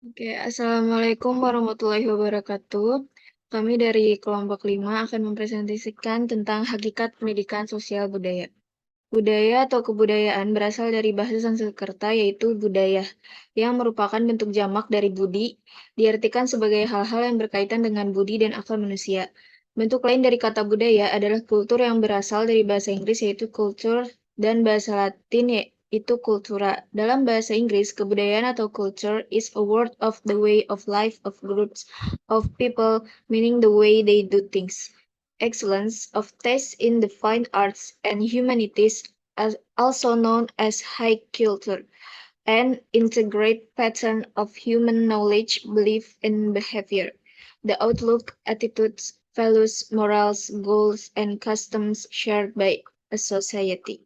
Oke, Assalamualaikum warahmatullahi wabarakatuh. Kami dari kelompok 5 akan mempresentasikan tentang hakikat pendidikan sosial budaya. Budaya atau kebudayaan berasal dari bahasa Sanskerta yaitu budaya, yang merupakan bentuk jamak dari budi, diartikan sebagai hal-hal yang berkaitan dengan budi dan akal manusia. Bentuk lain dari kata budaya adalah kultur yang berasal dari bahasa Inggris yaitu culture dan bahasa Latin yaitu cultura. Dalam bahasa Inggris, kebudayaan atau culture is a word of the way of life of groups of people, meaning the way they do things. Excellence of taste in the fine arts and humanities, as also known as high culture, an integrate pattern of human knowledge, belief, and behavior. The outlook, attitudes, values, morals, goals, and customs shared by a society.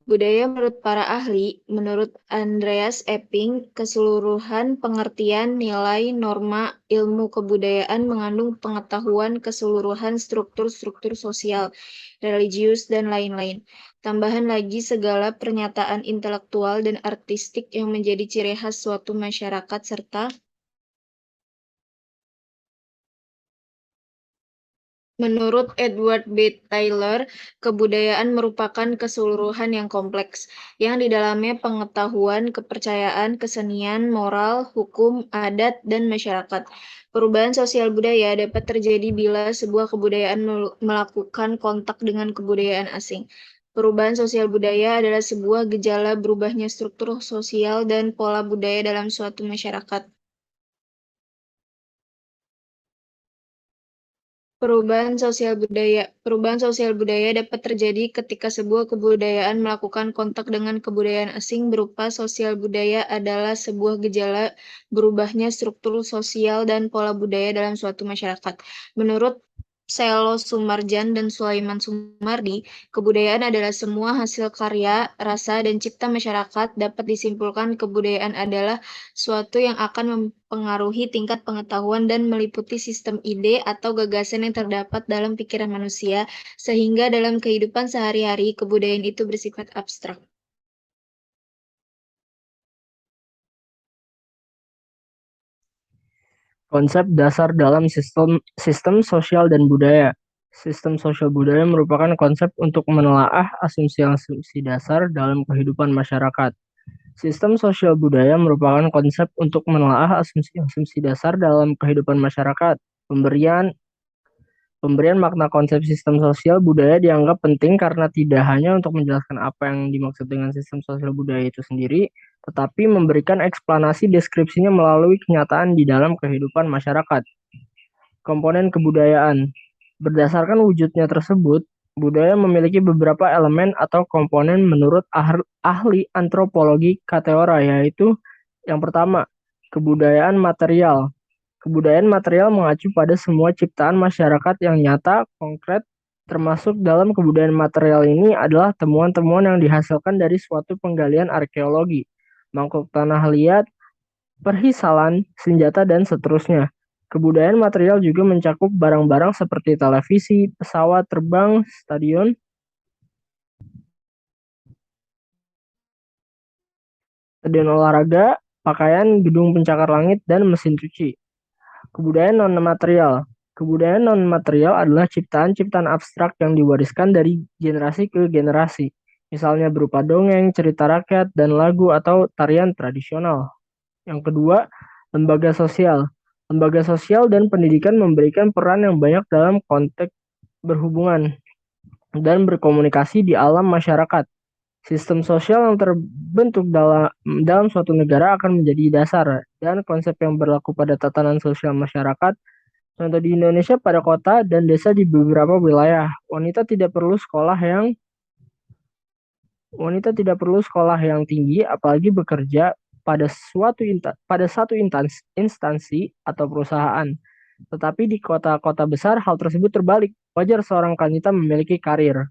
Budaya menurut para ahli, menurut Andreas Epping, keseluruhan pengertian nilai norma ilmu kebudayaan mengandung pengetahuan keseluruhan struktur-struktur sosial, religius, dan lain-lain. Tambahan lagi segala pernyataan intelektual dan artistik yang menjadi ciri khas suatu masyarakat serta menurut Edward B. Taylor, kebudayaan merupakan keseluruhan yang kompleks, yang di dalamnya pengetahuan, kepercayaan, kesenian, moral, hukum, adat, dan masyarakat. Perubahan sosial budaya dapat terjadi bila sebuah kebudayaan melakukan kontak dengan kebudayaan asing. Perubahan sosial budaya adalah sebuah gejala berubahnya struktur sosial dan pola budaya dalam suatu masyarakat. Perubahan sosial budaya dapat terjadi ketika sebuah kebudayaan melakukan kontak dengan kebudayaan asing berupa sosial budaya adalah sebuah gejala berubahnya struktur sosial dan pola budaya dalam suatu masyarakat. Menurut Selo Sumarjan dan Sulaiman Sumardi, kebudayaan adalah semua hasil karya, rasa, dan cipta masyarakat. Dapat disimpulkan kebudayaan adalah suatu yang akan mempengaruhi tingkat pengetahuan dan meliputi sistem ide atau gagasan yang terdapat dalam pikiran manusia, sehingga dalam kehidupan sehari-hari kebudayaan itu bersifat abstrak. Konsep dasar dalam sistem sosial dan budaya. Sistem sosial budaya merupakan konsep untuk menelaah asumsi-asumsi dasar dalam kehidupan masyarakat. Sistem sosial budaya merupakan konsep untuk menelaah asumsi-asumsi dasar dalam kehidupan masyarakat. Pemberian Pemberian makna konsep sistem sosial budaya dianggap penting karena tidak hanya untuk menjelaskan apa yang dimaksud dengan sistem sosial budaya itu sendiri, tetapi memberikan eksplanasi deskripsinya melalui kenyataan di dalam kehidupan masyarakat. Komponen kebudayaan. Berdasarkan wujudnya tersebut, budaya memiliki beberapa elemen atau komponen menurut ahli antropologi Kateora, yaitu yang pertama, kebudayaan material. Kebudayaan material mengacu pada semua ciptaan masyarakat yang nyata, konkret, termasuk dalam kebudayaan material ini adalah temuan-temuan yang dihasilkan dari suatu penggalian arkeologi, mangkuk tanah liat, perhisalan, senjata, dan seterusnya. Kebudayaan material juga mencakup barang-barang seperti televisi, pesawat terbang, stadion, olahraga, pakaian, gedung pencakar langit, dan mesin cuci. Kebudayaan non-material. Kebudayaan non-material adalah ciptaan-ciptaan abstrak yang diwariskan dari generasi ke generasi, misalnya berupa dongeng, cerita rakyat, dan lagu atau tarian tradisional. Yang kedua, lembaga sosial. Lembaga sosial dan pendidikan memberikan peran yang banyak dalam konteks berhubungan dan berkomunikasi di alam masyarakat. Sistem sosial yang terbentuk dalam suatu negara akan menjadi dasar dan konsep yang berlaku pada tatanan sosial masyarakat. Contoh di Indonesia pada kota dan desa di beberapa wilayah, wanita tidak perlu sekolah yang tinggi, apalagi bekerja pada satu instansi atau perusahaan. Tetapi di kota-kota besar hal tersebut terbalik. Wajar seorang wanita memiliki karir.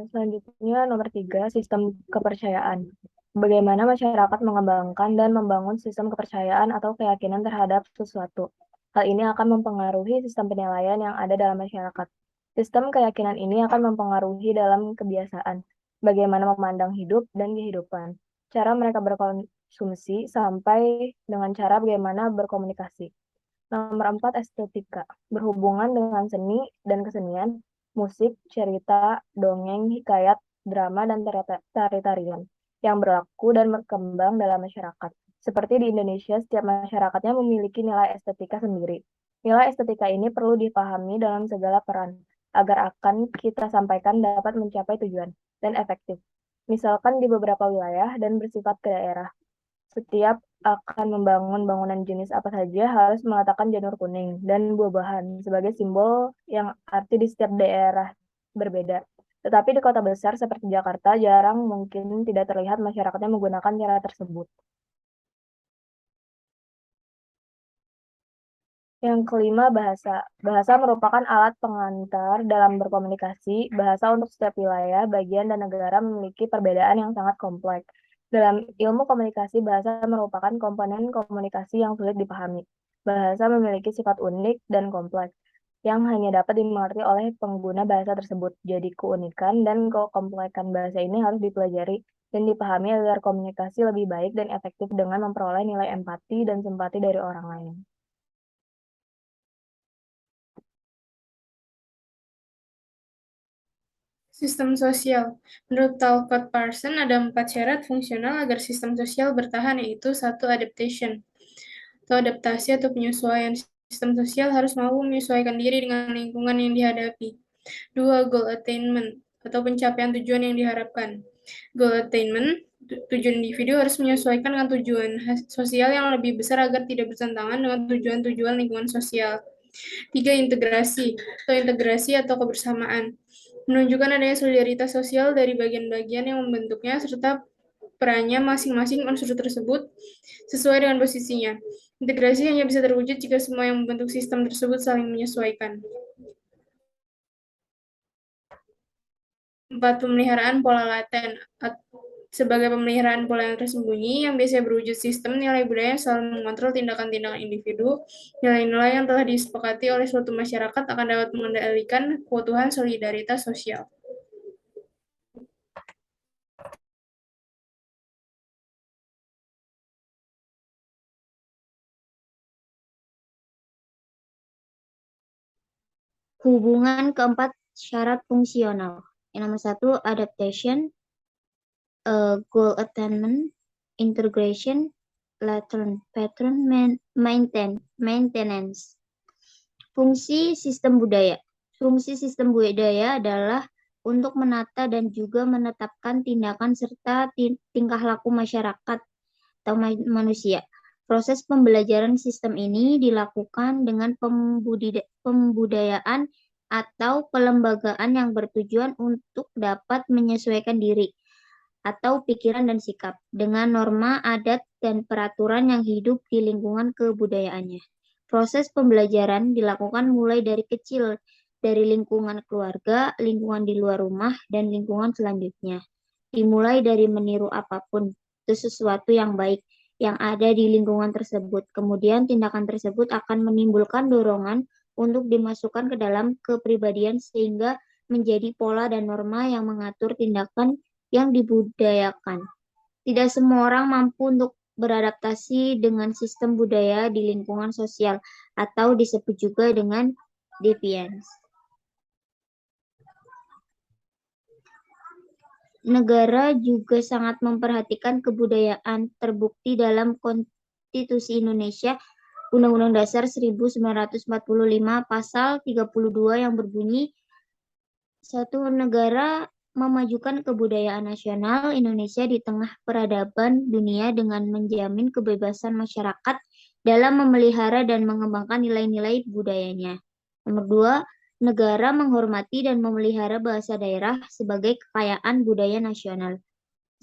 Selanjutnya nomor 3, sistem kepercayaan. Bagaimana masyarakat mengembangkan dan membangun sistem kepercayaan atau keyakinan terhadap sesuatu. Hal ini akan mempengaruhi sistem penilaian yang ada dalam masyarakat. Sistem keyakinan ini akan mempengaruhi dalam kebiasaan, bagaimana memandang hidup dan kehidupan, cara mereka berkonsumsi, sampai dengan cara bagaimana berkomunikasi. Nomor 4, estetika. Berhubungan dengan seni dan kesenian, musik, cerita, dongeng, hikayat, drama, dan tari-tarian yang berlaku dan berkembang dalam masyarakat. Seperti di Indonesia, setiap masyarakatnya memiliki nilai estetika sendiri. Nilai estetika ini perlu dipahami dalam segala peran, agar akan kita sampaikan dapat mencapai tujuan dan efektif. Misalkan di beberapa wilayah dan bersifat ke daerah. Setiap akan membangun bangunan jenis apa saja harus meletakkan janur kuning dan buah-buahan sebagai simbol yang arti di setiap daerah berbeda. Tetapi di kota besar seperti Jakarta jarang mungkin tidak terlihat masyarakatnya menggunakan cara tersebut. Yang kelima, bahasa. Bahasa merupakan alat pengantar dalam berkomunikasi. Bahasa untuk setiap wilayah, bagian, dan negara memiliki perbedaan yang sangat kompleks. Dalam ilmu komunikasi, bahasa merupakan komponen komunikasi yang sulit dipahami. Bahasa memiliki sifat unik dan kompleks, yang hanya dapat dimengerti oleh pengguna bahasa tersebut. Jadi keunikan dan kekomplekan bahasa ini harus dipelajari dan dipahami agar komunikasi lebih baik dan efektif dengan memperoleh nilai empati dan simpati dari orang lain. Sistem sosial. Menurut Talcott Parson, ada 4 syarat fungsional agar sistem sosial bertahan, yaitu 1. Adaptation, atau adaptasi atau penyesuaian. Sistem sosial harus mampu menyesuaikan diri dengan lingkungan yang dihadapi. 2. Goal attainment, atau pencapaian tujuan yang diharapkan. Goal attainment, tujuan individu harus menyesuaikan dengan tujuan sosial yang lebih besar agar tidak bertentangan dengan tujuan-tujuan lingkungan sosial. 3. Integrasi atau kebersamaan, menunjukkan adanya solidaritas sosial dari bagian-bagian yang membentuknya serta perannya masing-masing unsur tersebut sesuai dengan posisinya. Integrasi hanya bisa terwujud jika semua yang membentuk sistem tersebut saling menyesuaikan. 4. Pemeliharaan pola laten. Sebagai pemeliharaan pola yang tersembunyi, yang biasanya berwujud sistem, nilai budaya yang selalu mengontrol tindakan-tindakan individu. Nilai-nilai yang telah disepakati oleh suatu masyarakat akan dapat mengendalikan keutuhan solidaritas sosial. Hubungan keempat syarat fungsional. Yang nomor 1, adaptation, goal attainment, integration, pattern maintenance. Fungsi sistem budaya. Fungsi sistem budaya adalah untuk menata dan juga menetapkan tindakan serta tingkah laku masyarakat atau manusia. Proses pembelajaran sistem ini dilakukan dengan pembudayaan atau pelembagaan yang bertujuan untuk dapat menyesuaikan diri atau pikiran dan sikap dengan norma, adat, dan peraturan yang hidup di lingkungan kebudayaannya. Proses pembelajaran dilakukan mulai dari kecil, dari lingkungan keluarga, lingkungan di luar rumah, dan lingkungan selanjutnya. Dimulai dari meniru apapun, itu sesuatu yang baik yang ada di lingkungan tersebut. Kemudian tindakan tersebut akan menimbulkan dorongan untuk dimasukkan ke dalam kepribadian sehingga menjadi pola dan norma yang mengatur tindakan yang dibudayakan. Tidak semua orang mampu untuk beradaptasi dengan sistem budaya di lingkungan sosial atau disebut juga dengan deviance. Negara juga sangat memperhatikan kebudayaan, terbukti dalam Konstitusi Indonesia Undang-Undang Dasar 1945 pasal 32 yang berbunyi, satu negara memajukan kebudayaan nasional Indonesia di tengah peradaban dunia dengan menjamin kebebasan masyarakat dalam memelihara dan mengembangkan nilai-nilai budayanya. Nomor 2, negara menghormati dan memelihara bahasa daerah sebagai kekayaan budaya nasional.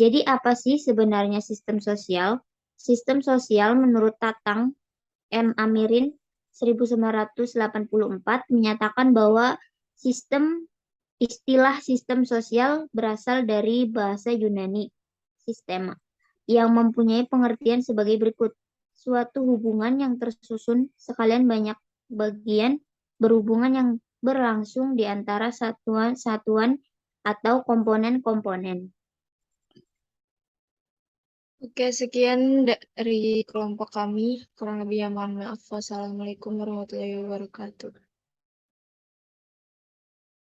Jadi apa sih sebenarnya sistem sosial? Sistem sosial menurut Tatang M. Amirin 1984 menyatakan bahwa istilah sistem sosial berasal dari bahasa Yunani, sistema, yang mempunyai pengertian sebagai berikut. Suatu hubungan yang tersusun sekalian banyak bagian berhubungan yang berlangsung di antara satuan-satuan atau komponen-komponen. Oke, sekian dari kelompok kami. Kurang lebihnya mohon maaf. Wassalamualaikum warahmatullahi wabarakatuh.